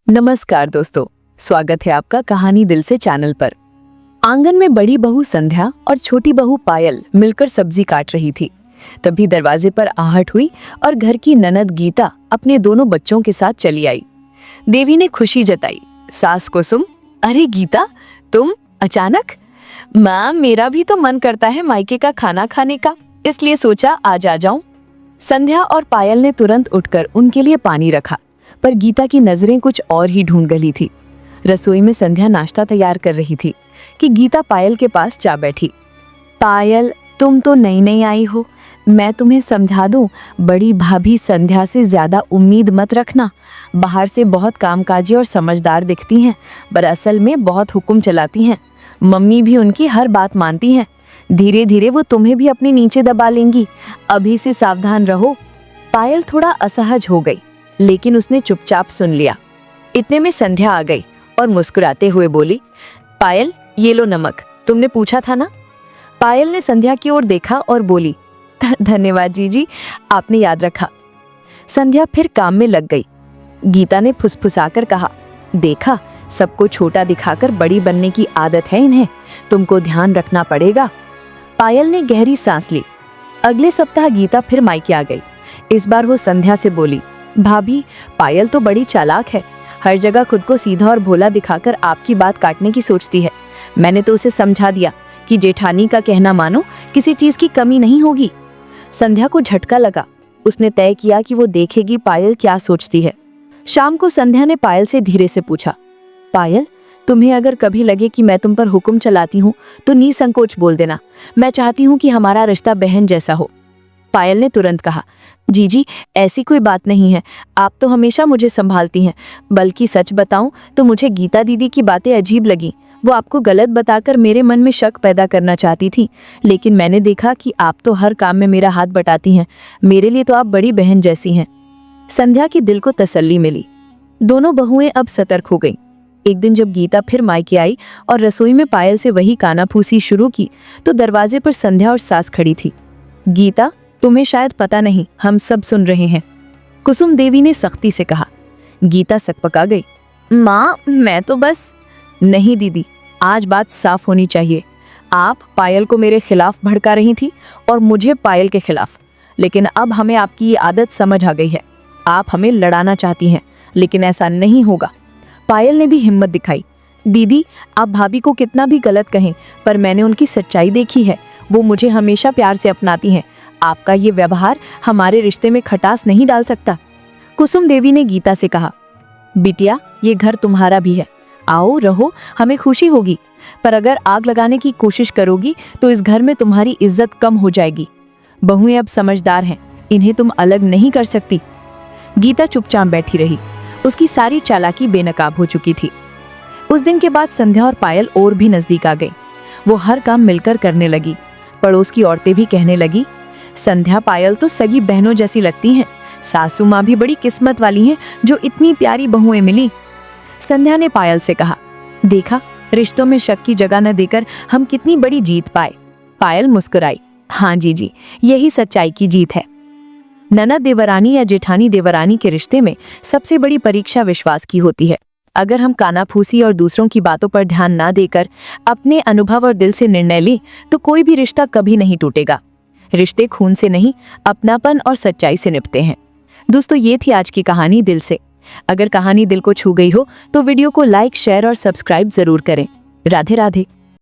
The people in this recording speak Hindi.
नमस्कार दोस्तों, स्वागत है आपका कहानी दिल से चैनल पर। आंगन में बड़ी बहू संध्या और छोटी बहू पायल मिलकर सब्जी काट रही थी। तभी दरवाजे पर आहट हुई और घर की ननद गीता अपने दोनों बच्चों के साथ चली आई। देवी ने खुशी जताई। सास कुसुम, अरे गीता, तुम अचानक? माँ, मेरा भी तो मन करता है मायके का खाना खाने का, इसलिए सोचा आज आ जाऊं। संध्या और पायल ने तुरंत उठकर उनके लिए पानी रखा, पर गीता की नजरें कुछ और ही ढूंढ गई थी। रसोई में संध्या नाश्ता तैयार कर रही थी कि गीता पायल के पास जा बैठी। पायल, तुम तो नई नई आई हो, मैं तुम्हें समझा दूं, बड़ी भाभी संध्या से ज्यादा उम्मीद मत रखना। बाहर से बहुत कामकाजी और समझदार दिखती हैं, पर असल में बहुत हुक्म चलाती हैं। मम्मी भी उनकी हर बात मानती हैं। धीरे धीरे वो तुम्हें भी अपने नीचे दबा लेंगी, अभी से सावधान रहो। पायल थोड़ा असहज हो गई, लेकिन उसने चुपचाप सुन लिया। इतने में संध्या आ गई और मुस्कुराते हुए बोली, पायल, ये लो नमक, तुमने पूछा था ना। पायल ने संध्या की ओर देखा और बोली, धन्यवाद जीजी, आपने याद रखा। संध्या फिर काम में लग गई। गीता ने फुसफुसाकर कहा, देखा, सबको छोटा दिखाकर बड़ी बनने की आदत है इन्हें, तुमको ध्यान रखना पड़ेगा। पायल ने गहरी सांस ली। अगले सप्ताह गीता फिर मायके आ गई। इस बार वो संध्या से बोली, भाभी, पायल तो बड़ी चालाक है, हर जगह खुद को सीधा और भोला दिखाकर आपकी बात काटने की सोचती है। मैंने तो उसे समझा दिया कि जेठानी का कहना मानो, किसी चीज की कमी नहीं होगी। संध्या को झटका लगा। उसने तय किया कि वो देखेगी पायल क्या सोचती है। शाम को संध्या ने पायल से धीरे से पूछा, पायल, तुम्हें अगर कभी लगे कि मैं तुम पर हुक्म चलाती हूँ तो निसंकोच बोल देना। मैं चाहती हूँ कि हमारा रिश्ता बहन जैसा हो। पायल ने तुरंत कहा, जीजी, ऐसी कोई बात नहीं है, आप तो हमेशा मुझे संभालती हैं। बल्कि सच बताऊं तो मुझे गीता दीदी की बातें अजीब लगी। वो आपको गलत बताकर मेरे मन में शक पैदा करना चाहती थी, लेकिन मैंने देखा कि आप तो हर काम में मेरा हाथ बटाती हैं। मेरे लिए तो आप बड़ी बहन जैसी हैं। संध्या के दिल को तसल्ली मिली। दोनों बहुएं अब सतर्क हो गईं। एक दिन जब गीता फिर मायके आई और रसोई में पायल से वही कानाफूसी शुरू की, तो दरवाजे पर संध्या और सास खड़ी थी। गीता, तुम्हें शायद पता नहीं, हम सब सुन रहे हैं, कुसुम देवी ने सख्ती से कहा। गीता सकपका गई। माँ, मैं तो बस। नहीं दीदी, आज बात साफ होनी चाहिए। आप पायल को मेरे खिलाफ भड़का रही थी और मुझे पायल के खिलाफ, लेकिन अब हमें आपकी ये आदत समझ आ गई है। आप हमें लड़ाना चाहती हैं, लेकिन ऐसा नहीं होगा। पायल ने भी हिम्मत दिखाई। दीदी, आप भाभी को कितना भी गलत कहें, पर मैंने उनकी सच्चाई देखी है। वो मुझे हमेशा प्यार से अपनाती हैं। आपका ये व्यवहार हमारे रिश्ते में खटास नहीं डाल सकता। कुसुम देवी ने गीता से कहा, बिटिया, ये घर तुम्हारा भी है, आओ रहो, हमें खुशी होगी। पर अगर आग लगाने की कोशिश करोगी तो इस घर में तुम्हारी इज्जत कम हो जाएगी। बहुएं अब समझदार हैं, इन्हें तुम अलग नहीं कर सकती। गीता चुपचाप बैठी रही। उसकी सारी चालाकी बेनकाब हो चुकी थी। उस दिन के बाद संध्या और पायल और भी नजदीक आ गई। वो हर काम मिलकर करने लगी। पड़ोस की औरतें भी कहने लगी, संध्या पायल तो सगी बहनों जैसी लगती हैं। सासू माँ भी बड़ी किस्मत वाली हैं जो इतनी प्यारी बहुएं मिली। संध्या ने पायल से कहा, देखा, रिश्तों में शक की जगह न देकर हम कितनी बड़ी जीत पाए। पायल मुस्कुराई। हाँ जीजी, यही सच्चाई की जीत है। ननद देवरानी या जेठानी देवरानी के रिश्ते में सबसे बड़ी परीक्षा विश्वास की होती है। अगर हम कानाफूसी और दूसरों की बातों पर ध्यान ना देकर अपने अनुभव और दिल से निर्णय लें तो कोई भी रिश्ता कभी नहीं टूटेगा। रिश्ते खून से नहीं, अपनापन और सच्चाई से निपटते हैं। दोस्तों, ये थी आज की कहानी दिल से। अगर कहानी दिल को छू गई हो तो वीडियो को लाइक, शेयर और सब्सक्राइब जरूर करें। राधे राधे।